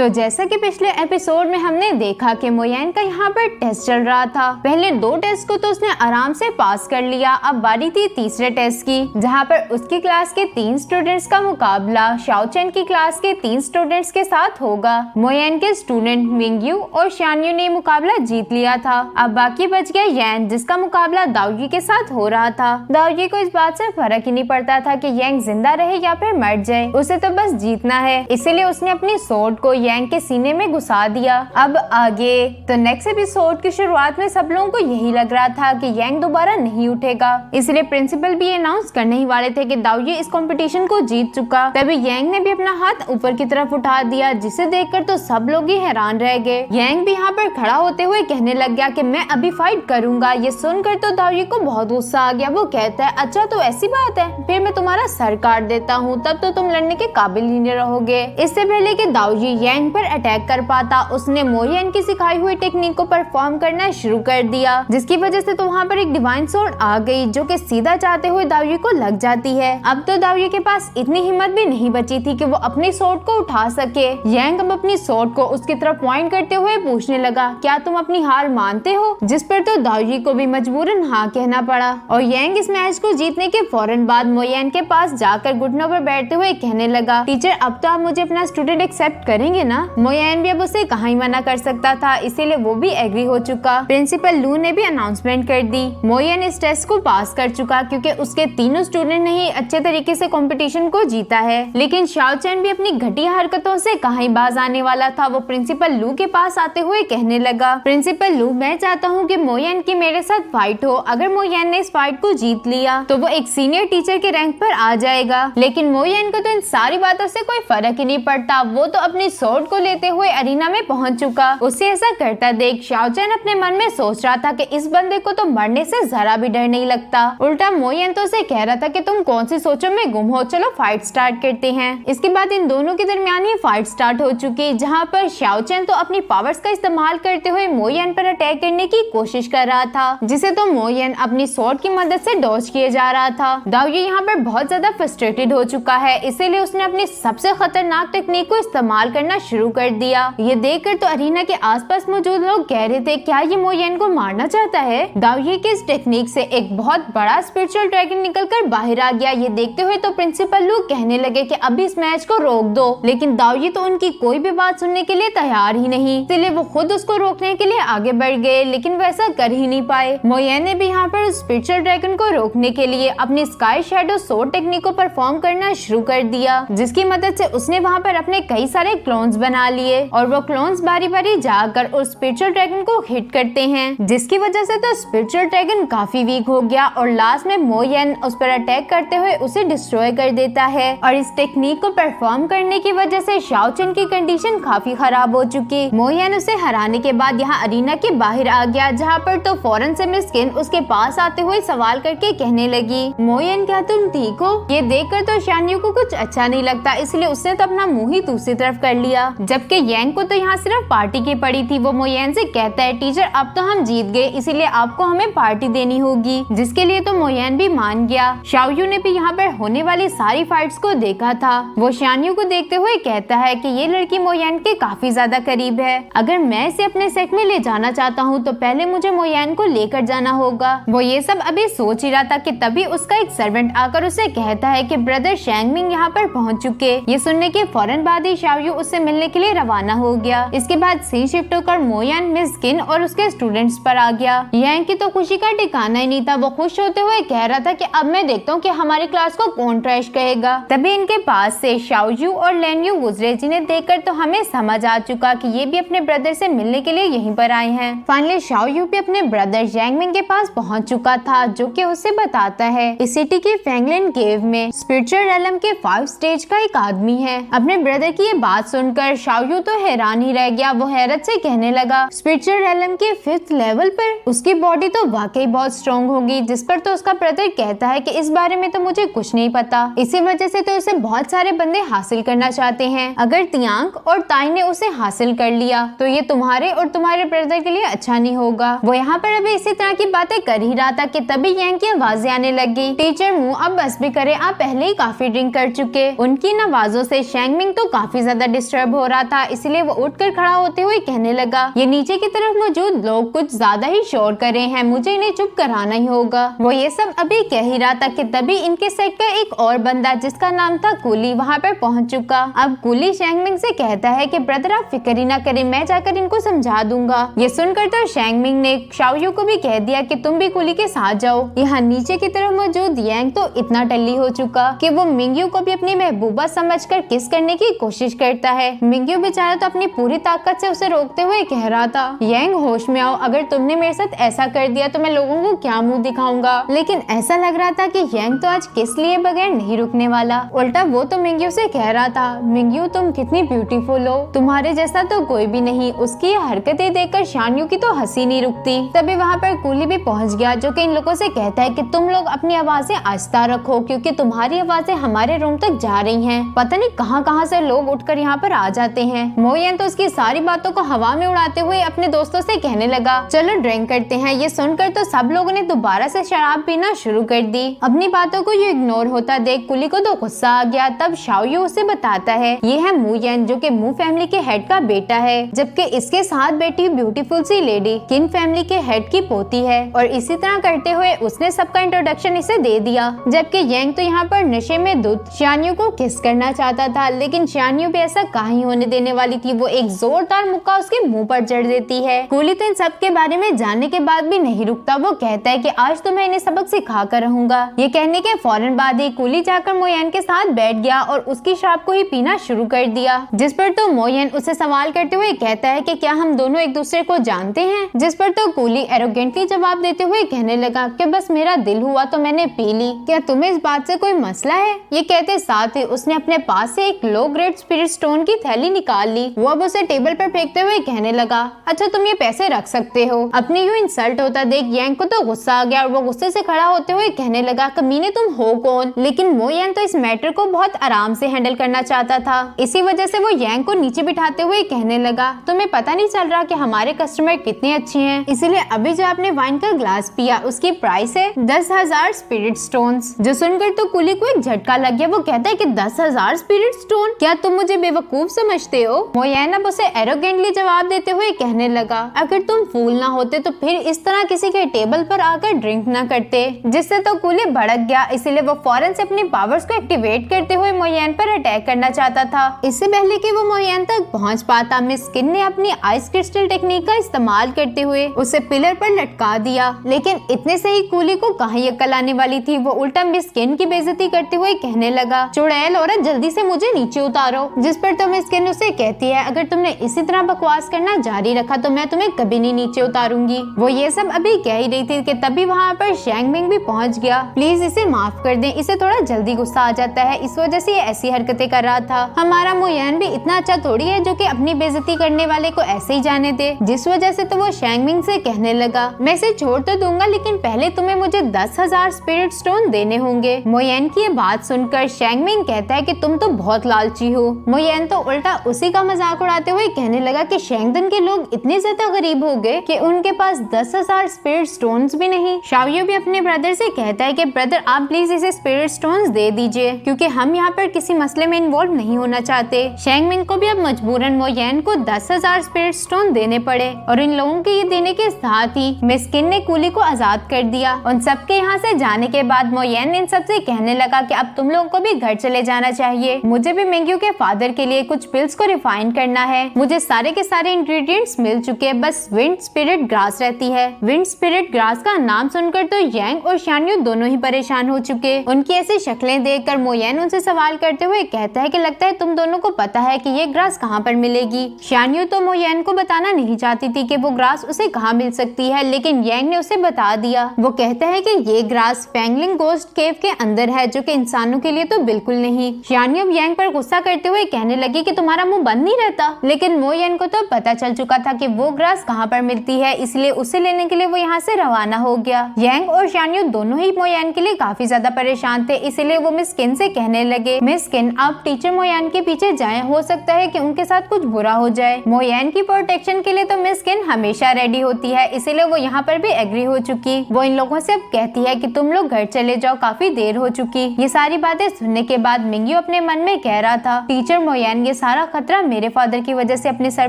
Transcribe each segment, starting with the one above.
तो जैसा कि पिछले एपिसोड में हमने देखा कि मोयन का यहाँ पर टेस्ट चल रहा था। पहले 2 टेस्ट को तो उसने आराम से पास कर लिया। अब बारी थी तीसरे टेस्ट की, जहाँ पर उसकी क्लास के 3 स्टूडेंट्स का मुकाबला शाओचेन की क्लास के 3 स्टूडेंट्स के साथ होगा। मोयन के स्टूडेंट मिंगयू और शानयू ने मुकाबला जीत लिया था। अब बाकी बच गया यैंग, जिसका मुकाबला दाओजी के साथ हो रहा था। दाओजी को इस बात से फर्क ही नहीं पड़ता था कि यैंग जिंदा रहे या फिर मर जाए, उसे तो बस जीतना है। इसीलिए उसने अपनी सोर्ड को यैंग के सीने में घुसा दिया। अब आगे तो नेक्स्ट एपिसोड की शुरुआत में सब लोगों को यही लग रहा था कि यैंग दोबारा नहीं उठेगा, इसलिए प्रिंसिपल भी अनाउंस करने ही वाले थे कि दाओजी इस कंपटीशन को जीत चुका। तभी यैंग ने भी अपना हाथ ऊपर की तरफ उठा दिया, जिसे देखकर तो सब लोग ही हैरान रह गए। यैंग भी यहाँ पर खड़ा होते हुए कहने लग गया कि मैं अभी फाइट करूंगा। ये सुनकर तो दाओजी को बहुत गुस्सा आ गया। वो कहता है अच्छा तो ऐसी बात है, फिर मैं तुम्हारा सर काट देता हूँ, तब तो तुम लड़ने के काबिल ही नहीं रहोगे। इससे पहले कि दाओजी यैंग पर अटैक कर पाता, उसने मोयन की सिखाई हुई टेक्निक को परफॉर्म करना शुरू कर दिया, जिसकी वजह से तो वहाँ पर एक डिवाइन सोर्ड आ गई जो कि सीधा चाहते हुए दाओजी को लग जाती है। अब तो दाओजी के पास इतनी हिम्मत भी नहीं बची थी कि वो अपनी सोर्ड को उठा सके। यैंग अब अपनी सोर्ड को उसकी तरफ पॉइंट करते हुए पूछने लगा क्या तुम अपनी हार मानते हो, जिस पर तो दाओजी को भी मजबूरन हाँ कहना पड़ा। और यैंग इस मैच को जीतने के फौरन बाद मोयन के पास जाकर घुटनों पर बैठते हुए कहने लगा टीचर अब तो आप मुझे अपना स्टूडेंट एक्सेप्ट करेंगे ना। मोयन भी अब उसे कहाँ ही मना कर सकता था, इसीलिए वो भी एग्री हो चुका। प्रिंसिपल लू ने भी अनाउंसमेंट कर दी मोयन इस टेस्ट को पास कर चुका, क्योंकि उसके तीनों स्टूडेंट ने ही अच्छे तरीके से कंपटीशन को जीता है। लेकिन शाओचेन भी अपनी घटिया हरकतों से कहाँ ही बाज आने वाला था। वो प्रिंसिपल लू के पास आते हुए कहने लगा प्रिंसिपल लू मैं चाहता हूँ कि मोयन की मेरे साथ फाइट हो। अगर मोयन ने इस फाइट को जीत लिया तो वो एक सीनियर टीचर के रैंक पर आ जाएगा। लेकिन मोयन को तो इन सारी बातों से कोई फर्क ही नहीं पड़ता। वो तो अपनी सोर्ड को लेते हुए अरीना में पहुंच चुका। उसे ऐसा करता देख शाओचेन अपने मन में सोच रहा था कि इस बंदे को तो मरने से जरा भी डर नहीं लगता। उल्टा मोयन तो उसे कह रहा था कि तुम कौन सी सोचों में गुम हो, चलो फाइट स्टार्ट करते हैं। इसके बाद इन दोनों के दरमियान ही फाइट स्टार्ट हो चुकी, जहाँ पर शाओचेन तो अपनी पावर्स का इस्तेमाल करते हुए मोयन पर अटैक करने की कोशिश कर रहा था, जिसे तो मोयन अपनी सोर्ड की मदद से डॉज किए जा रहा था। दाओजी यहाँ पर बहुत ज्यादा फ्रस्ट्रेटेड हो चुका है, इसीलिए उसने अपनी सबसे खतरनाक टेक्निक को इस्तेमाल करना शुरू कर दिया। ये देखकर तो अरीना के आसपास मौजूद लोग कह रहे थे क्या ये मोयन को मारना चाहता है। दाओजी की इस टेक्निक से एक बहुत बड़ा स्पिरिचुअल ड्रैगन निकलकर बाहर आ गया। ये देखते हुए तो प्रिंसिपल लू कहने लगे कि अभी इस मैच को रोक दो, लेकिन दाओजी तो उनकी कोई भी बात सुनने के लिए तैयार ही नहीं, इसलिए वो खुद उसको रोकने के लिए आगे बढ़ गए, लेकिन वो ऐसा कर ही नहीं पाए। मोयन ने भी यहाँ पर स्पिरिचुअल ड्रैगन को रोकने के लिए अपनी स्काई शैडो सोर्ड टेक्निक को परफॉर्म करना शुरू कर दिया, जिसकी मदद से उसने वहाँ पर अपने कई सारे क्लोन्स बना लिए और वो क्लोन्स बारी बारी जाकर उस स्पिरिचुअल ड्रैगन को हिट करते हैं, जिसकी वजह से तो स्पिरिचुअल ड्रैगन काफी वीक हो गया और लास्ट में मोयन उस पर अटैक करते हुए उसे डिस्ट्रॉय कर देता है। और इस टेक्निक को परफॉर्म करने की वजह से शाओचेन की कंडीशन काफी खराब हो चुकी। मोयन उसे हराने के बाद यहाँ अरीना के बाहर आ गया, जहाँ पर तो फौरन से मिस किन उसके पास आते हुए सवाल करके कहने लगी मोयन क्या तुम ठीक हो। ये देखकर तो शानयू को कुछ अच्छा नहीं लगता, इसलिए उसने तो अपना मुंह ही दूसरी तरफ कर लिया। जबकि यैंग को तो यहाँ सिर्फ पार्टी की पड़ी थी। वो मोयन से कहता है टीचर अब तो हम जीत गए, इसीलिए आपको हमें पार्टी देनी होगी, जिसके लिए तो मोयन भी मान गया। शाओयू ने भी यहाँ पर होने वाली सारी फाइट्स को देखा था। वो शानयू को देखते हुए कहता है कि ये लड़की मोयन के काफी ज्यादा करीब है। अगर मैं इसे अपने सेट में ले जाना चाहता हूँ तो पहले मुझे मोयन को लेकर जाना होगा। वो ये सब अभी सोच ही रहा था कि तभी उसका एक सर्वेंट आकर उसे कहता है कि ब्रदर शैंगमिंग यहाँ पर पहुँच चुके। ये सुनने के फौरन बाद ही शाओयू उससे मिलने के लिए रवाना हो गया। इसके बाद सीन शिफ्ट होकर मोयन मिस किन और उसके स्टूडेंट्स पर आ गया। यैंग की तो खुशी का ठिकाना ही नहीं था। वो खुश होते हुए कह रहा था कि अब मैं देखता हूँ कि हमारी क्लास को कौन ट्रैश कहेगा। तभी इनके पास से शाओयू और लेन्यू गुजरे, जिन्हें देखकर तो हमें समझ आ चुका कि ये भी अपने ब्रदर से मिलने के लिए यहीं पर आए हैं। फाइनली शाओयू भी अपने ब्रदर जैंगमिंग के पास पहुंच चुका था, जो कि उसे बताता है इस सिटी की फैंगलिन केव में स्पिरिचुअल रेलम के 5 स्टेज का एक आदमी है। अपने ब्रदर की ये बात सुनकर शाओयू तो हैरान ही रह गया। वो हैरत से कहने लगा स्पिरिचुअल रेलम के 5th लेवल पर उसकी बॉडी तो वाकई बहुत स्ट्रॉन्ग होगी, जिस पर तो उसका ब्रदर कहता है कि इस बारे में तो मुझे कुछ नहीं पता। इसी वजह से तो उसे बहुत सारे बंदे हासिल करना चाहते हैं। अगर तियांग और ताई ने उसे हासिल कर लिया तो ये तुम्हारे और तुम्हारे ब्रदर के लिए अच्छा नहीं होगा। वो यहाँ पर अभी इसी तरह की बातें कर ही रहा था कि तभी यैंग की आवाजें आने लगी टीचर मुँह अब बस भी करे, आप पहले ही काफी ड्रिंक कर चुके। उनकी इन आवाजों से शैंगमिंग तो काफी ज्यादा डिस्टर्ब डिस्टर्ब हो रहा था, इसलिए वो उठकर खड़ा होते हुए कहने लगा, ये नीचे की तरफ मौजूद लोग कुछ ज्यादा ही शोर कर रहे हैं, मुझे इन्हें चुप कराना ही होगा। वो ये सब अभी कह ही रहा था कि तभी इनके सेट का एक और बंदा जिसका नाम था कूली वहाँ पर पहुँच चुका। अब कूली शैंगमिंग से कहता है कि ब्रदर आप फिक्र ही ना करें, मैं जाकर इनको समझा दूंगा। ये सुनकर तो शैंगमिंग ने शाओयू को भी कह दिया कि तुम भी कूली के साथ जाओ। यहाँ नीचे की तरफ मौजूद यांग तो इतना टल्ली हो चुका कि वो मिंगयू को भी अपनी महबूबा समझकर किस करने की कोशिश करता है। मिंगयू बेचारा तो अपनी पूरी ताकत से उसे रोकते हुए कह रहा था, यांग होश में आओ, अगर तुमने मेरे साथ ऐसा कर दिया तो मैं लोगों को क्या मुंह दिखाऊंगा। लेकिन ऐसा लग रहा था कि यांग तो आज किस लिए बगैर नहीं रुकने वाला। उल्टा वो तो मिंगयू से कह रहा था, मिंगयू तुम कितनी ब्यूटीफुल हो, तुम्हारे जैसा तो कोई भी नहीं। उसकी ये हरकतें देखकर शानयू की तो हंसी नहीं रुकती। तभी वहाँ पर कूली भी पहुँच गया जो कि इन लोगों से कहता है कि तुम लोग अपनी आवाजें आहिस्ता रखो क्योंकि तुम्हारी आवाजें हमारे रूम तक जा रही हैं। पता नहीं कहां से लोग उठकर यहाँ पर आ जाते हैं। मोयन तो उसकी सारी बातों को हवा में उड़ाते हुए अपने दोस्तों से कहने लगा, चलो ड्रिंक करते हैं। ये सुनकर तो सब लोगों ने दोबारा से शराब पीना शुरू कर दी। अपनी बातों को ये इग्नोर होता देख कुली को तो गुस्सा आ गया। तब शाओयू उसे बताता है ये है मुयन जो कि मू फैमिली के हेड का बेटा है, जबकि इसके साथ बैठी ब्यूटीफुल सी लेडी किन फैमिली के हेड की पोती है। और इसी तरह करते हुए उसने सबका इंट्रोडक्शन इसे दे दिया। जबकि यांग तो यहाँ पर नशे में धुत शानयू को किस करना चाहता था, लेकिन शानयू भी ऐसा कहीं होने देने वाली थी। वो एक जोरदार मुक्का उसके मुंह पर जड़ देती है। कूली तो इन सब के बारे में जानने के बाद भी नहीं रुकता। वो कहता है कि आज तो मैं इन्हें सबक सिखा कर रहूंगा। ये कहने के फौरन बाद ही कूली जाकर मोयन के साथ बैठ गया और उसकी शराब को ही पीना शुरू कर दिया। जिस पर तो मोयन उसे सवाल करते हुए कहता है कि क्या हम दोनों एक दूसरे को जानते हैं। जिस पर तो कूली एरोगेंटली जवाब देते हुए कहने लगा कि बस मेरा दिल हुआ तो मैंने पी ली, क्या तुम्हें इस बात से कोई मसला है। ये कहते साथ ही उसने अपने पास से एक लो ग्रेड स्पिरिट स्टोन की थैली निकाल ली। वो अब उसे टेबल पर फेंकते हुए कहने लगा, अच्छा तुम ये पैसे रख सकते हो। अपनी यूं इंसल्ट होता देख यांग को तो गुस्सा आ गया और वो गुस्से से खड़ा होते हुए कहने लगा, कमीने तुम हो कौन। लेकिन मोयन तो इस मैटर को बहुत आराम से हैंडल करना चाहता था। इसी वजह से वो यांग को नीचे बिठाते हुए कहने लगा, तुम्हें पता नहीं चल रहा कि हमारे कस्टमर कितने अच्छे हैं, इसीलिए अभी जो आपने वाइन का ग्लास पिया उसकी प्राइस है 10,000 स्पिरिट स्टोन्स। जो सुनकर तो कुली को एक झटका लग गया। वो कहता है कि 10,000 स्पिरिट स्टोन, क्या तुम मुझे बेवकूफ समझते हो। मोयन अब उसे एरोगेंटली जवाब देते हुए कहने लगा, अगर तुम फूल ना होते तो फिर इस तरह किसी के टेबल पर आकर ड्रिंक ना करते। जिससे तो कुली भड़क गया, इसीलिए वो फौरन से अपनी पावर्स को एक्टिवेट करते हुए मोयन पर अटैक करना चाहता था। इससे पहले कि वो मोयन तक पहुंच पाता, मिस किन ने अपनी आइस क्रिस्टल टेक्निक का इस्तेमाल करते हुए उसे पिलर पर लटका दिया। लेकिन इतने से ही कूली को कहीं अक्ल आने वाली थी। वो उल्टा मिस किन की बेइज्जती करते हुए कहने लगा, चुड़ैल औरत जल्दी से मुझे नीचे उतारो। जिस पर तो मिस किन उसे कहती है, अगर तुमने इसी तरह बकवास करना जारी रखा तो मैं तुम्हें कभी नहीं नीचे उतारूंगी। वो ये सब अभी कह ही रही थी कि तभी वहाँ पर शैंगमिंग भी पहुँच गया। प्लीज इसे माफ कर दें, इसे थोड़ा जल्दी गुस्सा आ जाता है, इस वजह से ये ऐसी हरकतें कर रहा था। हमारा मोयन भी इतना अच्छा थोड़ी है जो कि अपनी बेइज्जती करने वाले को ऐसे ही जाने दे। जिस वजह से तो वो शैंगमिंग से कहने लगा, मैं इसे छोड़ तो दूंगा लेकिन पहले तुम्हें मुझे 10,000 स्पिरिट स्टोन देने होंगे। मोयन की ये बात सुनकर शैंगमिंग कहता है कि तुम तो बहुत लालची हो। मोयन तो उल्टा उसी का मजाक उड़ाते हुए कहने लगा कि शैंगदन के लोग इतने ज्यादा गरीब हो गए कि उनके पास 10,000 स्पिरिट स्टोन्स भी नहीं। शाओयू भी अपने ब्रदर से कहता है कि ब्रदर आप प्लीज इसे स्पिरिट स्टोन्स दे दीजिए क्योंकि हम यहाँ पर किसी मसले में इन्वॉल्व नहीं होना चाहते। शैंगमिंग को भी अब मजबूरन मोयन को 10,000 स्पिरिट स्टोन देने पड़े और इन लोगों के ये देने के साथ ही मिस्किन ने कूली को आजाद कर दिया। उन सबके यहाँ से जाने के बाद मोयन इन सबसे कहने लगा कि अब तुम लोगों को भी घर चले जाना चाहिए। मुझे भी मिंगयू के फादर के लिए कुछ पिल्स को रिफाइन करना है। मुझे सारे के सारे इंग्रेडिएंट्स मिल चुके हैं, बस विंड स्पिरिट ग्रास रहती है। विंड स्पिरिट ग्रास का नाम सुनकर तो यांग और शानयू दोनों ही परेशान हो चुके। उनकी ऐसी शक्लें देखकर मोयन उनसे सवाल करते हुए कहता है कि लगता है तुम दोनों को पता है कि ये ग्रास कहाँ पर मिलेगी। शानयू तो मोयन को बताना नहीं चाहती थी कि वो ग्रास उसे कहाँ मिल सकती है, लेकिन यांग ने उसे बता दिया। वो कहता है कि ये ग्रास पेंगलिंग गोस्ट केव के अंदर है जो कि इंसानों के लिए तो बिल्कुल नहीं। शानयू यांग पर गुस्सा करते हुए कहने लगी कि तुम्हारा मुंह बंद नहीं रहता। लेकिन मोयन को तो पता चल चुका था कि वो ग्रास कहाँ पर मिलती है, इसलिए उसे लेने के लिए वो यहाँ से रवाना हो गया। यांग और शानयू दोनों ही मोयन के लिए काफी ज्यादा परेशान थे, इसलिए वो मिस किन से कहने लगे, मिस किन आप टीचर मोयन के पीछे जाएं, हो सकता है कि उनके साथ कुछ बुरा हो जाए। मोयन की प्रोटेक्शन के लिए तो मिस किन हमेशा रेडी होती है, इसीलिए वो यहाँ पर भी एग्री हो चुकी। वो इन लोगों से अब कहती है कि तुम लोग घर चले जाओ, काफी देर हो चुकी। ये सारी बातें सुनने के बाद मिंगयू अपने मन में कह रहा था, टीचर मोयन ये सारा खतरा मेरे फादर की वजह से अपने सर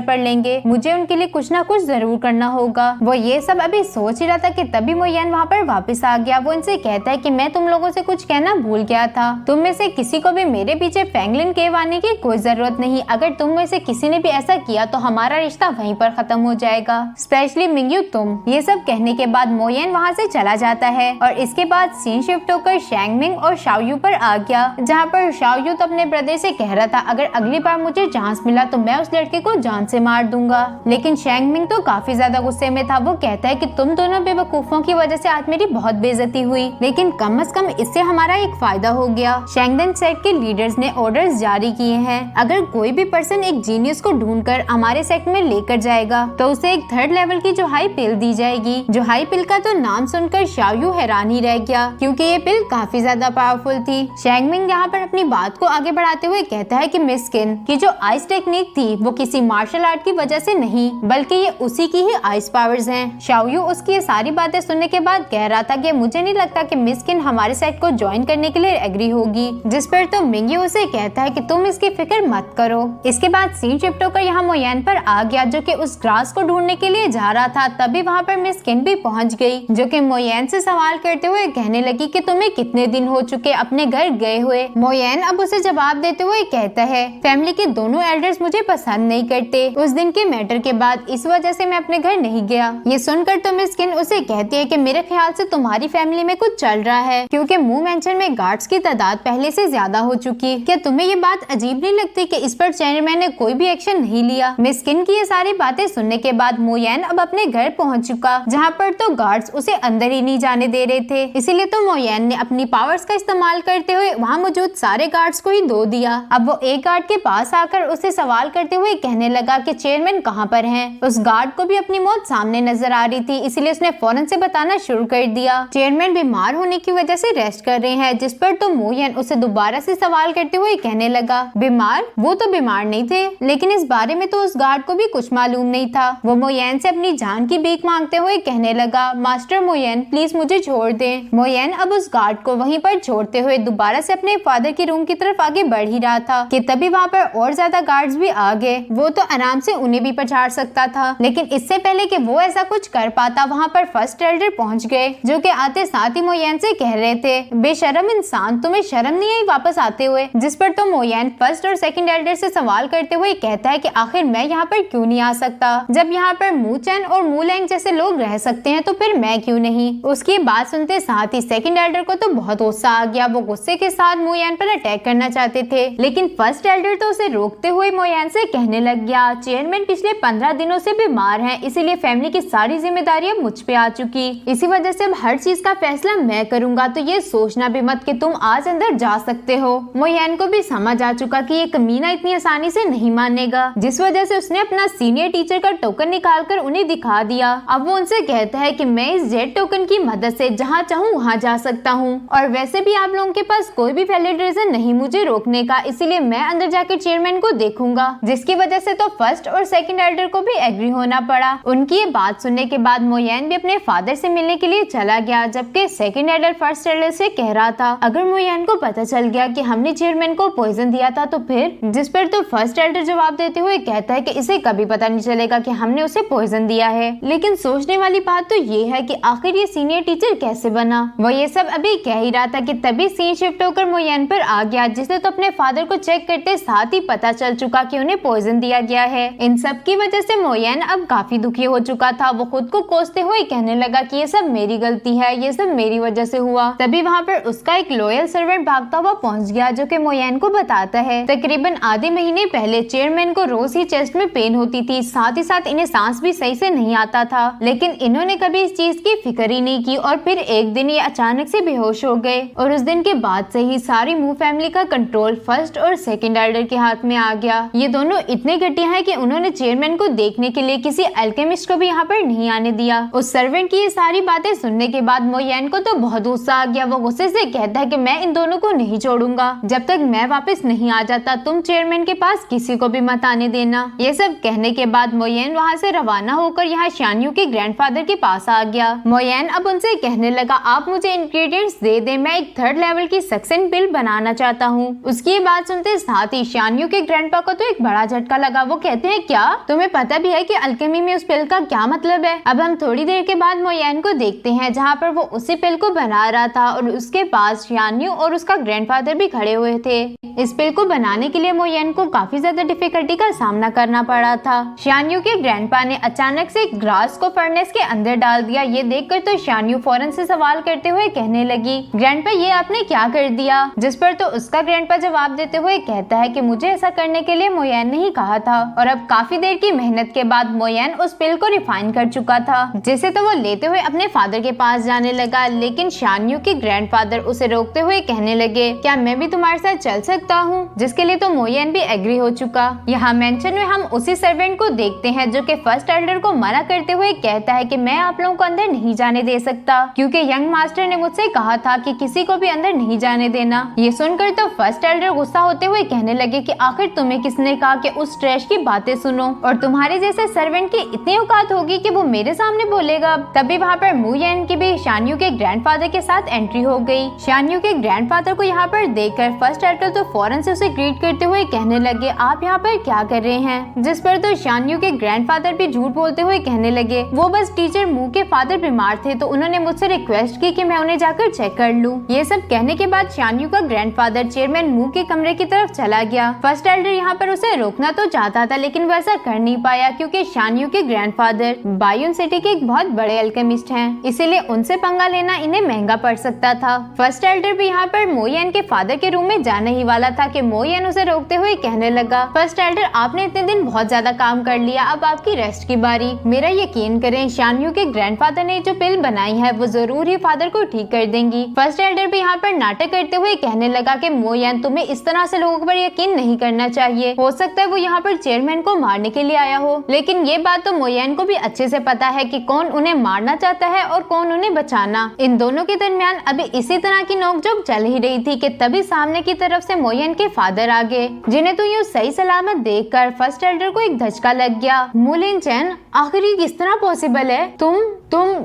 पर लेंगे, मुझे उनके लिए कुछ ना कुछ जरूर करना होगा। वो ये सब अभी सोच ही रहा था कि तभी मोयन वहाँ पर वापस आ गया। वो इनसे कहता है कि मैं तुम लोगों से कुछ कहना भूल गया था, तुम में से किसी को भी मेरे पीछे फैंगलिन केव आने की कोई जरूरत नहीं। अगर तुम में से किसी ने भी ऐसा किया तो हमारा रिश्ता वहीं पर खत्म हो जाएगा, स्पेशली मिंगयू तुम। ये सब कहने के बाद मोयन वहाँ से चला जाता है और इसके बाद सीन शिफ्ट होकर शैंगमिंग और शाओयू पर आ गया, जहाँ पर शाओयू तो अपने ब्रदर से कह रहा था अगर अगली बार मुझे चांस मिला तो मैं उस लड़के को जान से मार दूंगा। लेकिन शैंगमिंग तो काफी ज्यादा गुस्से में था। वो कहता है कि तुम दोनों बेवकूफों की वजह से आज मेरी बहुत बेइज्जती हुई, लेकिन कम से कम इससे हमारा एक फायदा हो गया। शैंगदन सेट के लीडर्स ने ऑर्डर्स जारी किए हैं, अगर कोई भी पर्सन एक जीनियस को ढूंढकर हमारे सेट में लेकर जाएगा तो उसे एक 3rd लेवल की जो हाई पिल दी जाएगी। जो हाई पिल का तो नाम सुनकर शाओयू हैरान ही रह गया, क्योंकि ये पिल काफी ज्यादा पावरफुल थी। शैंगमिंग यहाँ पर अपनी बात को आगे बढ़ाते हुए कहता है कि मिस किन की जो आइस टेक्निक थी वो किसी मार्शल आर्ट की वजह से नहीं, बल्कि ये उसी की ही आइस पावर्स हैं। शाओयू उसकी ये सारी बातें सुनने के बाद कह रहा था कि मुझे नहीं लगता कि मिस किन हमारे सेट को ज्वाइन करने के लिए एग्री होगी, जिस पर तो मिंगयू उसे कहता है कि तुम इसकी फिक्र मत करो। इसके बाद सीन शिफ्ट होकर यहाँ मोयन पर आ गया, जो कि उस ग्रास को ढूंढने के लिए जा रहा था। तभी वहाँ पर मिस किन भी पहुँच गई, जो कि मोयन से सवाल करते हुए कहने लगी कि तुम्हें कितने दिन हो चुके अपने घर गए हुए। मोयन अब उसे जवाब देते हुए कहता है फैमिली के दोनों एल्डर्स मुझे पसंद नहीं करते, उस दिन के मैटर के बाद इस वजह से मैं अपने घर नहीं गया। ये सुनकर तो मिस किन उसे कहती है कि मेरे ख्याल से तुम्हारी फैमिली में कुछ चल रहा है, क्योंकि मूव मेंशन में गार्ड्स की तादाद पहले से ज्यादा हो चुकी। क्या तुम्हें ये बात अजीब नहीं लगती कि इस पर चेयरमैन ने कोई भी एक्शन नहीं लिया? मिस किन की ये सारी बातें सुनने के बाद मोयन अब अपने घर पहुंच चुका, जहाँ पर तो गार्ड्स उसे अंदर ही नहीं जाने दे रहे थे। इसीलिए तो मोयन ने अपनी पावर्स का इस्तेमाल करते हुए वहाँ मौजूद सारे गार्ड्स को ही धो दिया। अब वो एक गार्ड के पास आकर उसे सवाल करते हुए कहने लगा कि चेयरमैन कहाँ पर हैं। उस गार्ड को भी अपनी मौत सामने नजर आ रही थी, इसलिए उसने फौरन से बताना शुरू कर दिया चेयरमैन बीमार होने की वजह से रेस्ट कर रहे हैं, जिस पर तो मोयन उसे दोबारा से सवाल करते हुए कहने लगा बीमार? वो तो बीमार नहीं थे, लेकिन इस बारे में तो उस गार्ड को भी कुछ मालूम नहीं था। वो मोयन से अपनी जान की भीख मांगते हुए कहने लगा मास्टर मोयन प्लीज मुझे छोड़ दें। मोयन अब उस गार्ड को वहीं पर छोड़ते हुए दोबारा से अपने फादर के रूम की तरफ आगे बढ़ ही रहा था कि तभी वहाँ पर और ज्यादा गार्ड्स भी आ गए। वो तो आराम से उन्हें भी पछाड़ सकता था, लेकिन इससे पहले कि वो ऐसा कुछ कर पाता वहाँ पर फर्स्ट एल्डर पहुँच गए, जो कि आते साथ ही मोयन से कह रहे थे बेशरम इंसान, तुम्हें शर्म नहीं आई वापस आते हुए? जिस पर तो मोयन फर्स्ट और सेकंड एल्डर से सवाल करते हुए कहता है कि आखिर मैं यहाँ पर क्यों नहीं आ सकता? जब यहाँ पर मूचन और मूलैंग जैसे लोग रह सकते हैं तो फिर मैं क्यों नहीं? उसकी बात सुनते साथ ही सेकंड एल्डर को तो बहुत गुस्सा आ गया। वो गुस्से के साथ मोयन पर अटैक करना चाहते थे, लेकिन फर्स्ट एल्डर तो उसे रोकते हुए मोयन से कहने लग गया चेयरमैन पिछले 15 दिनों से बीमार हैं, इसीलिए फैमिली की सारी जिम्मेदारी अब मुझ पे आ चुकी, इसी वजह से अब हर चीज का फैसला मैं करूंगा, तो ये सोचना भी मत कि तुम आज अंदर जा सकते हो। मोयन को भी समझ आ चुका कि ये कमीना इतनी आसानी से नहीं मानेगा, जिस वजह से उसने अपना सीनियर टीचर का टोकन निकालकर उन्हें दिखा दिया। अब वो उनसे कहता है कि मैं इस जेड टोकन की मदद से जहाँ चाहूँ वहाँ जा सकता हूँ, और वैसे भी आप लोगों के पास कोई भी वैलिड रीजन नहीं मुझे रोकने का, इसीलिए मैं अंदर जाकर चेयरमैन को देखूंगा। जिसकी वजह से तो फर्स्ट और सेकंड एल्डर को भी एग्री होना पड़ा। उनकी ये बात सुनने के बाद मोयन भी अपने फादर से मिलने के लिए चला गया, जबकि सेकंड एल्डर फर्स्ट एल्डर से कह रहा था अगर मोयन को पता चल गया कि हमने चेयरमैन को पॉइजन दिया था तो फिर? जिस पर तो फर्स्ट एल्डर जवाब देते हुए कहता है कि इसे कभी पता नहीं चलेगा कि हमने उसे पॉइजन दिया है। लेकिन सोचने वाली बात तो ये है कि आखिर ये सीनियर टीचर कैसे बना? वो ये सब अभी कह ही रहा था कि तभी सीन शिफ्ट होकर मोयन पर आ गया, जिसने तो अपने फादर को चेक करते साथ ही पता चल चुका कि उन्हें पॉइजन दिया गया है। इन सब की वजह से मोयन अब काफी दुखी हो चुका था। वो खुद को कोसते हुए कहने लगा कि ये सब मेरी गलती है, ये सब मेरी वजह से हुआ। तभी वहाँ पर उसका एक लॉयल सर्वेंट भागता हुआ पहुँच गया, जो कि मोयन को बताता है तकरीबन आधे महीने पहले चेयरमैन को रोज ही चेस्ट में पेन होती थी, साथ ही साथ इन्हें सांस भी सही से नहीं आता था, लेकिन इन्होंने कभी इस चीज की फिक्र ही नहीं की, और फिर एक दिन ये अचानक से बेहोश हो गए, और उस दिन के बाद से ही सारी मूव फैमिली का कंट्रोल फर्स्ट और सेकंड एल्डर के हाथ में आ गया। ये दोनों इतने घटिया हैं कि उन्होंने चेयरमैन को देखने के लिए किसी अल्केमिस्ट को भी यहाँ पर नहीं आने दिया। उस सर्वेंट की ये सारी बातें सुनने के बाद मोयन को तो बहुत गुस्सा आ गया। वो गुस्से से कहता है कि मैं इन दोनों को नहीं छोड़ूंगा, जब तक मैं वापस नहीं आ जाता तुम चेयरमैन के पास किसी को भी मत आने देना। ये सब कहने के बाद मोयन वहाँ से रवाना होकर यहाँ शानयू के ग्रैंडफादर के पास आ गया। मोयन अब उनसे कहने लगा आप मुझे इंग्रेडिएंट्स दे दे, मैं एक 3rd लेवल की सक्सेन पिल बनाना चाहता हूँ। उसकी बात सुनते साथ ही शान शान्यू के ग्रैंडपा को तो एक बड़ा झटका लगा। वो कहते हैं क्या तुम्हें पता भी है कि अल्केमी में उस पिल का क्या मतलब है? अब हम थोड़ी देर के बाद मोयन को देखते हैं जहाँ पर वो उसी पिल को बना रहा था और उसके पास शान्यू और उसका ग्रैंडफादर भी खड़े हुए थे। इस पिल को बनाने के लिए मोयन को काफी ज्यादा डिफिकल्टी का सामना करना पड़ा था। शान्यू के ग्रैंडपा ने अचानक से ग्रास को फर्नेस के अंदर डाल दिया। ये देखकर तो शान्यू फौरन से सवाल करते हुए कहने लगी, ग्रैंडपा ये आपने क्या कर दिया? जिस पर तो उसका ग्रैंडपा जवाब देते हुए कहता है कि मुझे ऐसा करने के लिए मोयन ने ही कहा था। और अब काफी देर की मेहनत के बाद मोयन उस पिल को रिफाइन कर चुका था, जिसे तो वो लेते हुए अपने फादर के पास जाने लगा। लेकिन शान्यू के ग्रैंडफादर उसे रोकते हुए कहने लगे, क्या मैं भी तुम्हारे साथ चल सकता हूँ? जिसके लिए तो मोयन भी एग्री हो चुका। यहाँ मेंशन में हम उसी सर्वेंट को देखते हैं जो कि फर्स्ट एल्डर को मना करते हुए कहता है कि मैं आप लोगों को अंदर नहीं जाने दे सकता, क्योंकि यंग मास्टर ने मुझसे कहा था कि किसी को भी अंदर नहीं जाने देना। ये सुनकर तो फर्स्ट एल्डर गुस्सा होते हुए कहने लगे कि आखिर तुम्हें किसने कहा कि उस ट्रैश की बातें सुनो, और तुम्हारे जैसे सर्वेंट की इतनी औकात होगी कि वो मेरे सामने बोलेगा? तभी वहाँ पर मोयन की भी शान्यू के ग्रैंडफादर के साथ एंट्री हो गई। शान्यू के ग्रैंडफादर को यहाँ पर देखकर फर्स्ट एल्डर तो फौरन से उसे ग्रीट करते हुए कहने लगे, आप यहाँ पर क्या कर रहे हैं? जिस पर तो शान्यू के ग्रैंडफादर भी झूठ बोलते हुए कहने लगे, वो बस टीचर मू के फादर बीमार थे तो उन्होंने मुझसे रिक्वेस्ट की कि मैं उन्हें जाकर चेक कर लूं। ये सब कहने के बाद शान्यू का ग्रैंडफादर चेयरमैन मू के कमरे की तरफ चला गया। फर्स्ट एल्डर यहाँ पर उसे रोकना तो चाहता था, लेकिन वो ऐसा कर नहीं पाया क्योंकि शान्यू के ग्रैंडफादर बायोन सिटी के एक बहुत बड़े अल्केमिस्ट हैं, इसीलिए उनसे पंगा लेना इन्हें महंगा पड़ सकता था। फर्स्ट एल्डर भी यहाँ पर मोयन के फादर के रूम में जाने ही वाला था कि मोयन उसे रोकते हुए कहने लगा, फर्स्ट एल्डर आपने इतने दिन बहुत ज्यादा काम कर लिया, अब आपकी रेस्ट की बारी। मेरा यकीन करें, शान्यू के ग्रैंडफादर ने जो पिल बनाई है वो जरूर ही फादर को ठीक कर देंगी। फर्स्ट एल्डर भी यहाँ पर नाटक करते हुए कहने लगा कि मोयन तुम्हें इस तरह से लोगों पर यकीन नहीं करना चाहिए, हो सकता है वो यहाँ पर चेयरमैन को मारने के लिए आया हो। लेकिन ये बात तो मोयन को भी अच्छे से पता है कि कौन उन्हें मारना चाहता है और कौन उन्हें बचाना। इन दोनों के दरमियान अभी इसी तरह की नोकझोंक चल ही रही थी कि तभी सामने की तरफ से मोयन के फादर आ गए, जिन्हें तो यूँ सही सलामत देखकर फर्स्ट एल्डर को एक धचका लग गया। मुलिन चैन, आखिर ये किस तरह पॉसिबल है? तुम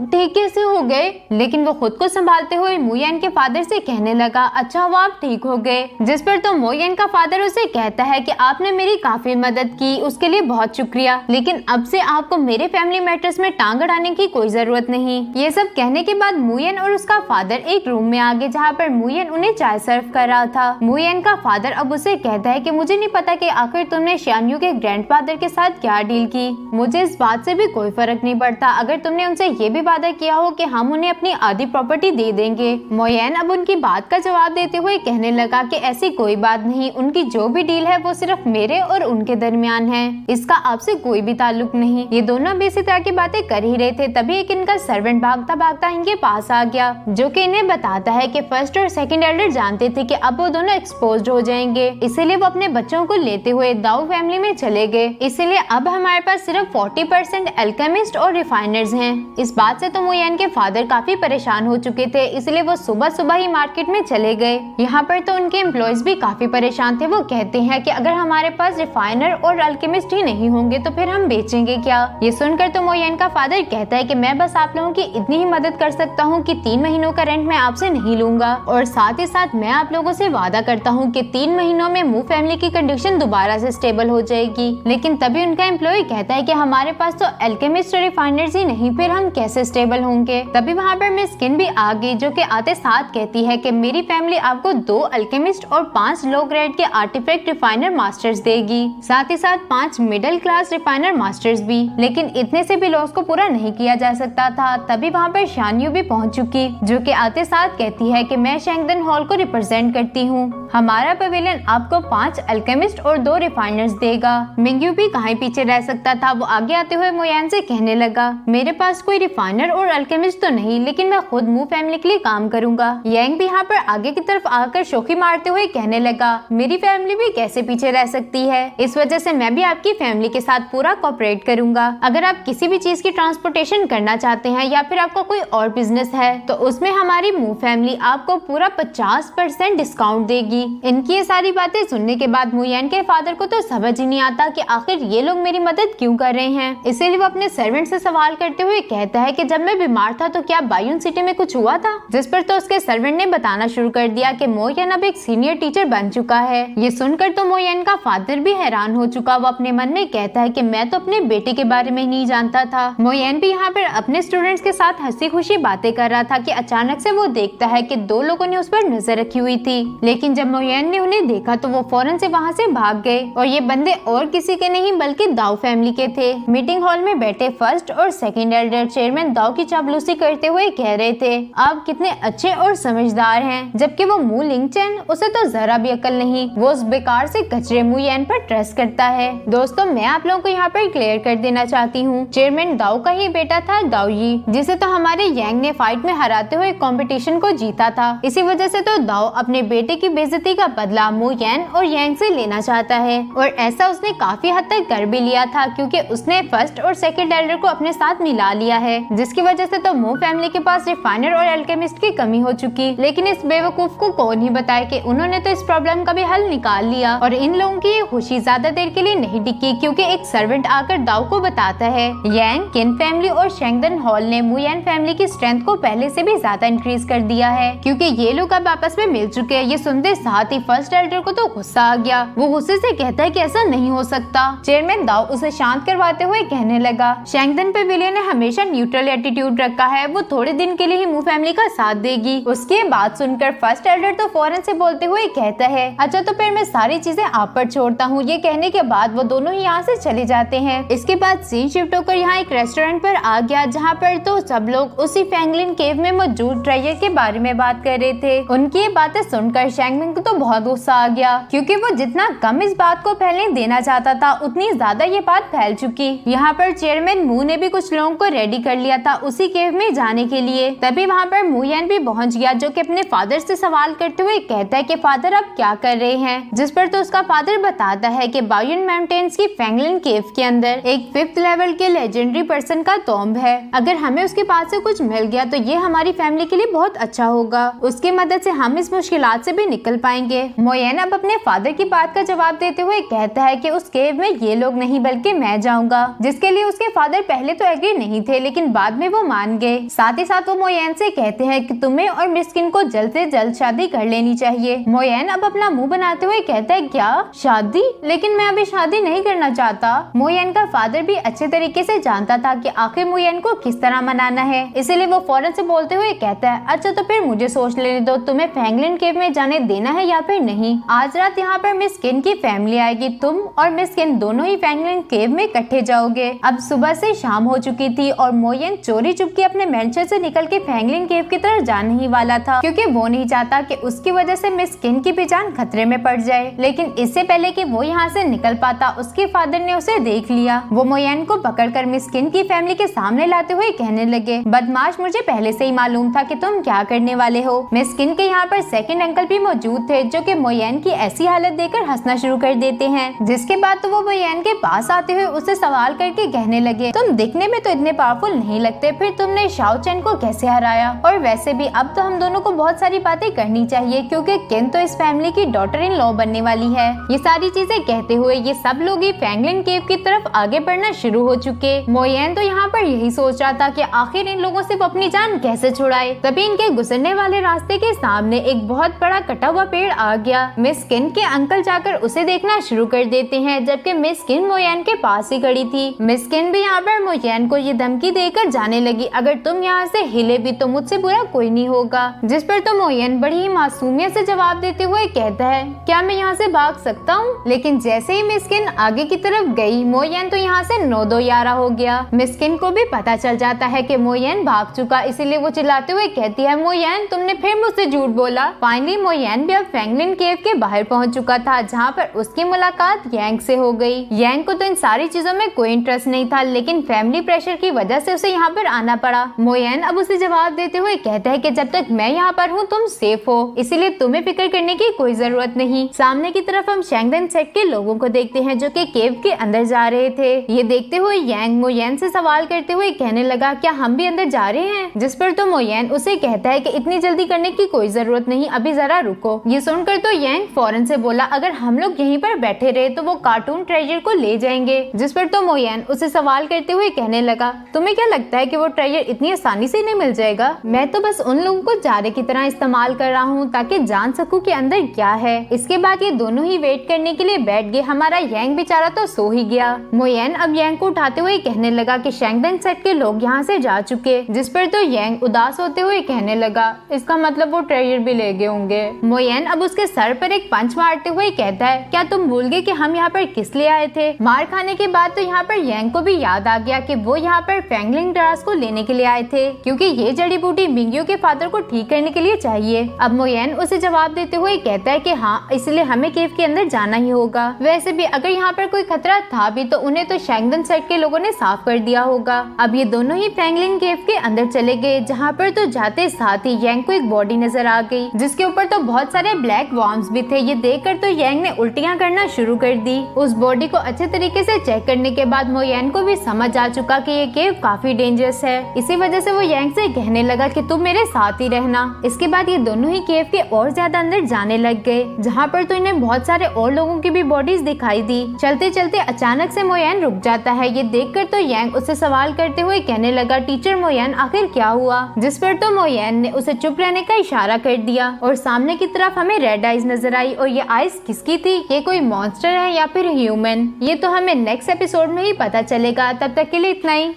ठीक कैसे हो गए? लेकिन वो खुद को संभालते हुए मोयन के फादर से कहने लगा, अच्छा हुआ आप ठीक हो गए। जिस पर तो मोयन का फादर उसे कहता है कि आपने मेरी काफी मदद की, उसके लिए बहुत शुक्रिया, लेकिन अब से आपको मेरे फैमिली मैटर्स में टांग अड़ाने की कोई जरूरत नहीं। ये सब कहने के बाद मोयन और उसका फादर एक रूम में आ गए जहाँ पर मोयन उन्हें चाय सर्व कर रहा था। मोयन का फादर अब उसे कहता है कि मुझे नहीं पता कि आखिर तुमने शान्यू के ग्रैंडफादर के साथ क्या डील की, मुझे इस बात से भी कोई फर्क नहीं पड़ता अगर तुमने उनसे ये भी वादा किया हो कि हम उन्हें अपनी आधी प्रॉपर्टी दे देंगे। मोयन अब उनकी बात का जवाब देते हुए कहने लगा कि ऐसी कोई बात नहीं, उनकी जो भी डील है वो सिर्फ मेरे और उनके दरमियान है, इसका आपसे कोई भी ताल्लुक नहीं। ये दोनों भी इसी तरह की बातें कर ही रहे थे, तभी एक इनका सर्वेंट भागता भागता इनके पास आ गया, जो कि इन्हें बताता है कि फर्स्ट और सेकंड एल्डर जानते थे कि अब वो दोनों एक्सपोज्ड हो जाएंगे, इसीलिए वो अपने बच्चों को लेते हुए दाऊ फैमिली में चले गए। इसीलिए अब हमारे पास सिर्फ 40% एल्केमिस्ट और रिफाइनर्स हैं। इस बात से तो मोयन के फादर काफी परेशान हो चुके थे, इसलिए वो सुबह सुबह ही मार्केट में चले गए। यहाँ पर तो उनके एम्प्लॉयज भी काफी परेशान थे। वो कहते हैं कि अगर हमारे पास रिफाइनर और अल्केमिस्ट ही नहीं होंगे तो फिर हम बेचेंगे क्या? ये सुनकर तो मोयन का फादर कहता है कि मैं बस आप लोगों की इतनी ही मदद कर सकता हूँ कि 3 महीनों का रेंट मैं आपसे नहीं लूंगा, और साथ ही साथ मैं आप लोगों से वादा करता हूँ कि 3 महीनों में मू फैमिली की कंडीशन दोबारा से स्टेबल हो जाएगी। लेकिन तभी उनका एम्प्लॉय कहता है कि हमारे पास तो अल्केमिस्ट और रिफाइनर्स ही नहीं, फिर हम कैसे स्टेबल होंगे? तभी वहाँ पर मिस किन भी आ गई, जो कि आते साथ कहती है कि मेरी फैमिली आपको 2 अल्केमिस्ट और 5 लो ग्रेड के आर्टिफैक्ट रिफाइनर मास्टर्स देगी, साथ ही साथ 5 मिडिल क्लास रिफाइनर मास्टर्स भी। लेकिन इतने से भी लॉस को पूरा नहीं किया जा सकता था। तभी वहाँ पर शान्यू भी पहुँच चुकी, जो कि आते साथ कहती है कि मैं शेंगदन हॉल को रिप्रेजेंट करती हूँ, हमारा पवेलियन आपको 5 अल्केमिस्ट और 2 रिफाइनर्स देगा। मिंग्यू भी कहीं पीछे रह सकता था, वो आगे आते हुए मोयन से कहने लगा, मेरे पास कोई रिफाइनर और अल्केमिस्ट तो नहीं, लेकिन मैं खुद मू फैमिली के लिए काम करूंगा। यंग भी यहाँ पर आगे की तरफ आकर शोखी मारते हुए कहने लगा, मेरी फैमिली भी कैसे पीछे रह सकती है, इस वजह से मैं भी आपकी फैमिली के साथ पूरा कोऑपरेट करूंगा। अगर आप किसी भी चीज की ट्रांसपोर्टेशन करना चाहते हैं या फिर आपका कोई और बिजनेस है तो उसमें हमारी मू फैमिली आपको पूरा 50% डिस्काउंट देगी। इनकी ये सारी बातें सुनने के बाद मोयन के फादर को तो समझ ही नहीं आता कि आखिर ये लोग मेरी मदद क्यों कर रहे हैं, इसीलिए वो अपने सर्वेंट से सवाल करते हुए कहते कहता है कि जब मैं बीमार था तो क्या बायुन सिटी में कुछ हुआ था, जिस पर तो उसके सर्वेंट ने बताना शुरू कर दिया कि मोयन अब एक सीनियर टीचर बन चुका है। ये सुनकर तो मोयन का फादर भी हैरान हो चुका। वो अपने मन में कहता है कि मैं तो अपने बेटे के बारे में नहीं जानता था। मोयन भी यहाँ पर अपने स्टूडेंट्स के साथ हंसी खुशी बातें कर रहा था कि अचानक से वो देखता है कि दो लोगों ने उस पर नजर रखी हुई थी, लेकिन जब मोयन ने उन्हें देखा तो वो फौरन से वहाँ से भाग गए और ये बंदे और किसी के नहीं बल्कि दाऊ फैमिली के थे। मीटिंग हॉल में बैठे फर्स्ट और सेकंड एल्डर चेयरमैन दाऊ की चापलूसी करते हुए कह रहे थे, आप कितने अच्छे और समझदार हैं, जबकि वो मू लिंगचेन, उसे तो जरा भी अकल नहीं, वो उस बेकार से कचरे मोयन पर ट्रस्ट करता है। दोस्तों, मैं आप लोगों को यहाँ पर क्लियर कर देना चाहती हूँ, चेयरमैन दाऊ का ही बेटा था दाऊ यी, जिसे तो हमारे यांग ने फाइट में हराते हुए कंपटीशन को जीता था। इसी वजह से तो दाऊ अपने बेटे की बेइज्जती का बदला मोयन और यांग से लेना चाहता है, और ऐसा उसने काफी हद तक कर भी लिया था, क्योंकि उसने फर्स्ट और सेकंड एल्डर को अपने साथ मिला लिया है, जिसकी वजह से तो मो फैमिली के पास रिफाइनर और एल्केमिस्ट की कमी हो चुकी। लेकिन इस बेवकूफ को कौन ही बताए कि उन्होंने तो इस प्रॉब्लम का भी हल निकाल लिया। और इन लोगों की ये खुशी ज्यादा देर के लिए नहीं टिकी, क्योंकि एक सर्वेंट आकर दाऊ को बताता है यांग, किन फैमिली और शेंगदन हॉल ने मुयान फैमिली की स्ट्रेंथ को पहले से भी ज्यादा इंक्रीज कर दिया है, क्योंकि ये लोग अब आपस में मिल चुके हैं। ये सुनते साथ ही फर्स्ट एल्डर को तो गुस्सा आ गया। वो गुस्से से कहता है कि ऐसा नहीं हो सकता। चेयरमैन दाऊ उसे शांत करवाते हुए कहने लगा, शेंगदन पे विलियन ने हमेशा न्यूट्रल एटीट्यूड रखा है, वो थोड़े दिन के लिए ही मू फैमिली का साथ देगी। उसकी बात सुनकर फर्स्ट एल्डर तो फौरन से बोलते हुए कहता है, अच्छा तो फिर मैं सारी चीजें आप पर छोड़ता हूँ। ये कहने के बाद वो दोनों ही यहाँ से चले जाते हैं। इसके बाद सीन शिफ्ट होकर यहाँ एक रेस्टोरेंट पर आ गया, जहाँ पर तो सब लोग उसी फैंगलिन केव में मौजूद ट्रेजर के बारे में बात कर रहे थे। उनकी ये बातें सुनकर शैंगमिंग को तो बहुत गुस्सा आ गया, क्योंकि वो जितना कम इस बात को फैलने देना चाहता था, उतनी ज्यादा ये बात फैल चुकी। यहाँ पर चेयरमैन मू ने भी कुछ लोगों को रेडी कर लिया था उसी केव में जाने के लिए। तभी वहाँ पर मुयान भी पहुँच गया, जो कि अपने फादर से सवाल करते हुए कहता है कि फादर आप क्या कर रहे हैं, जिस पर तो उसका फादर बताता है कि बायुन माउंटेन्स की फैंगलिन केव के अंदर एक 5th लेवल के लेजेंडरी पर्सन का टॉम्ब है। अगर हमें उसके पास से कुछ मिल गया तो ये हमारी फैमिली के लिए बहुत अच्छा होगा। उसकी मदद से हम इस मुश्किलात से भी निकल पाएंगे। मोयन अब अपने फादर की बात का जवाब देते हुए कहता है कि उस केव में ये लोग नहीं बल्कि मैं जाऊंगा, जिसके लिए उसके फादर पहले तो एग्री नहीं थे, लेकिन बाद में वो मान गए। साथ ही साथ वो मोयन से कहते हैं कि तुम्हें और मिस्किन को जल्द से जल्द शादी कर लेनी चाहिए। मोयन अब अपना मुंह बनाते हुए कहता है, क्या शादी? लेकिन मैं अभी शादी नहीं करना चाहता। मोयन का फादर भी अच्छे तरीके से जानता था कि आखिर मोयन को किस तरह मनाना है, इसलिए वो फौरन से बोलते हुए कहता है, अच्छा तो फिर मुझे सोच लेने दो, तुम्हें फैंगलिन केव में जाने देना है या फिर नहीं। आज रात यहाँ पर मिस किन की फैमिली आएगी, तुम और मिस किन दोनों ही फैंगलिन केव में इकट्ठे जाओगे। अब सुबह से शाम हो चुकी थी और मोयन चोरी चुपके अपने मेंशन से निकल के फैंगलिन केव की तरफ जाने ही वाला था, क्योंकि वो नहीं चाहता कि उसकी वजह से मिस किन की पहचान खतरे में पड़ जाए। लेकिन इससे पहले कि वो यहाँ से निकल पाता, उसके फादर ने उसे देख लिया। वो मोयन को पकड़कर मिस किन की फैमिली के सामने लाते हुए कहने लगे, बदमाश, मुझे पहले से ही मालूम था कि तुम क्या करने वाले हो। मिस किन के यहाँ पर सेकंड अंकल भी मौजूद थे, जो कि मोयन की ऐसी हालत देखकर हंसना शुरू कर देते हैं। जिसके बाद तो वो मोयन के पास आते हुए उसे सवाल करके कहने लगे, तुम दिखने में तो इतने पावरफुल नहीं लगते, फिर तुमने शाओ चैन को कैसे हराया? और वैसे भी अब तो हम दोनों को बहुत सारी बातें करनी चाहिए, क्योंकि किन तो इस फैमिली की डॉटर इन लॉ बनने वाली है। ये सारी चीजें कहते हुए ये सब लोग ही फैंगलिन केव की तरफ आगे बढ़ना शुरू हो चुके। मोयन तो यहाँ पर यही सोच रहा था कि आखिर इन लोगों से वो अपनी जान कैसे छुड़ाए। तभी इनके गुजरने वाले रास्ते के सामने एक बहुत बड़ा कटा हुआ पेड़ आ गया। मिस किन के अंकल जाकर उसे देखना शुरू कर देते हैं, जबकि मिस किन मोयन के पास ही खड़ी थी। मिस किन भी यहाँ पर मोयन को ये धमकी देकर जाने लगी, अगर तुम यहाँ से हिले भी तो मुझसे बुरा कोई नहीं होगा। जिस पर तो मोयन बड़ी ही मासूमियत से जवाब देते हुए कहता है, क्या मैं यहाँ से भाग सकता हूँ? लेकिन जैसे ही मिस किन आगे की तरफ गई, मोयन तो यहाँ से 9-2-11 हो गया। मिस किन को भी पता चल जाता है कि मोयन भाग चुका, इसीलिए वो चिल्लाते हुए कहती है, मोयन तुमने फिर मुझसे झूठ बोला। फाइनली मोयन भी अब फैंगलिन केव के बाहर पहुँच चुका था, जहाँ पर उसकी मुलाकात यांग से हो गई। यांग को तो इन सारी चीजों में कोई इंटरेस्ट नहीं था, लेकिन फैमिली प्रेशर की वजह से उसे यहाँ पर आना पड़ा। मोयन अब उसे जवाब देते हुए कहता है कि जब तक मैं यहाँ पर हूँ तुम सेफ हो, इसीलिए तुम्हें फिक्र करने की कोई जरूरत नहीं। सामने की तरफ हम शेंगदन सेट के लोगों को देखते हैं, जो कि केव के अंदर जा रहे थे। ये देखते हुए यांग मोयन से सवाल करते हुए कहने लगा, क्या हम भी अंदर जा रहे हैं? जिस पर तो मोयन उसे कहता है कि इतनी जल्दी करने की कोई जरूरत नहीं, अभी जरा रुको। ये सुनकर तो यांग फौरन से बोला, अगर हम लोग यहीं पर बैठे रहे तो वो कार्टून ट्रेजर को ले जाएंगे। जिस पर तो मोयन उसे सवाल करते हुए कहने लगा, तुम्हें क्या लगता है कि वो ट्रेजर इतनी आसानी से नहीं मिल जाएगा? मैं तो बस उन लोगों को चारे की तरह इस्तेमाल कर रहा हूँ ताकि जान सकूं कि अंदर क्या है। इसके बाद ये दोनों ही वेट करने के लिए बैठ गए। हमारा यांग बेचारा तो सो ही गया। मोयेन अब यांग को उठाते हुए कहने लगा कि शैंगदेन सेट के लोग यहाँ से जा चुके, जिस पर तो यांग उदास होते हुए कहने लगा, इसका मतलब वो ट्रेजर भी ले गए होंगे। मोयेन अब उसके सर पर एक पंच मारते हुए कहता है, क्या तुम भूल गए कि हम यहाँ पर किस लिए आए थे? मार खाने के बाद तो यहाँ पर यांग को भी याद आ गया कि वो यहाँ पर फैंगलिंग ड्रास को लेने के लिए आए थे, क्योंकि ये जड़ी बूटी मिंगियो के फादर को ठीक करने के लिए चाहिए। अब मोयेन उसे जवाब देते हुए कहता है कि हाँ, इसलिए हमें केव के अंदर जाना ही होगा। वैसे भी अगर यहाँ पर कोई खतरा था भी तो उन्हें तो शैंगदेन सेट के लोगों ने साफ कर दिया होगा। अब ये दोनों ही फैंगलिंग केव के अंदर चले गए, जहाँ पर तो जाते साथ ही यांग को एक बॉडी नजर आ गई, जिसके ऊपर तो बहुत सारे ब्लैक वॉर्म्स भी थे। ये देखकर तो यांग ने उल्टियाँ करना शुरू कर दी। उस बॉडी को अच्छे तरीके से चेक करने के बाद मोयेन को भी समझ आ चुका कि ये केव काफी डेंजरस है। इसी वजह से वो यांग से कहने लगा कि तुम मेरे साथ ही रहना। इसके बाद ये दोनों ही केव के और ज्यादा अंदर जाने लग गए, जहाँ पर तो इन्हें बहुत सारे और लोगों की भी बॉडीज दिखाई दी। चलते चलते अचानक से मोयेन रुक जाता है। ये देखकर तो यांग उसे सवाल करते हुए कहने लगा, टीचर मोयेन आखिर क्या हुआ? जिस पर तो मोयेन ने उसे चुप रहने का इशारा कर दिया और सामने की तरफ हमें रेड आइज नजर आई। और ये आइज किसकी थी? ये कोई मॉन्स्टर है या फिर ह्यूमन? ये तो हमें नेक्स्ट एपिसोड में ही पता चलेगा। तब तक के लिए इतना ही।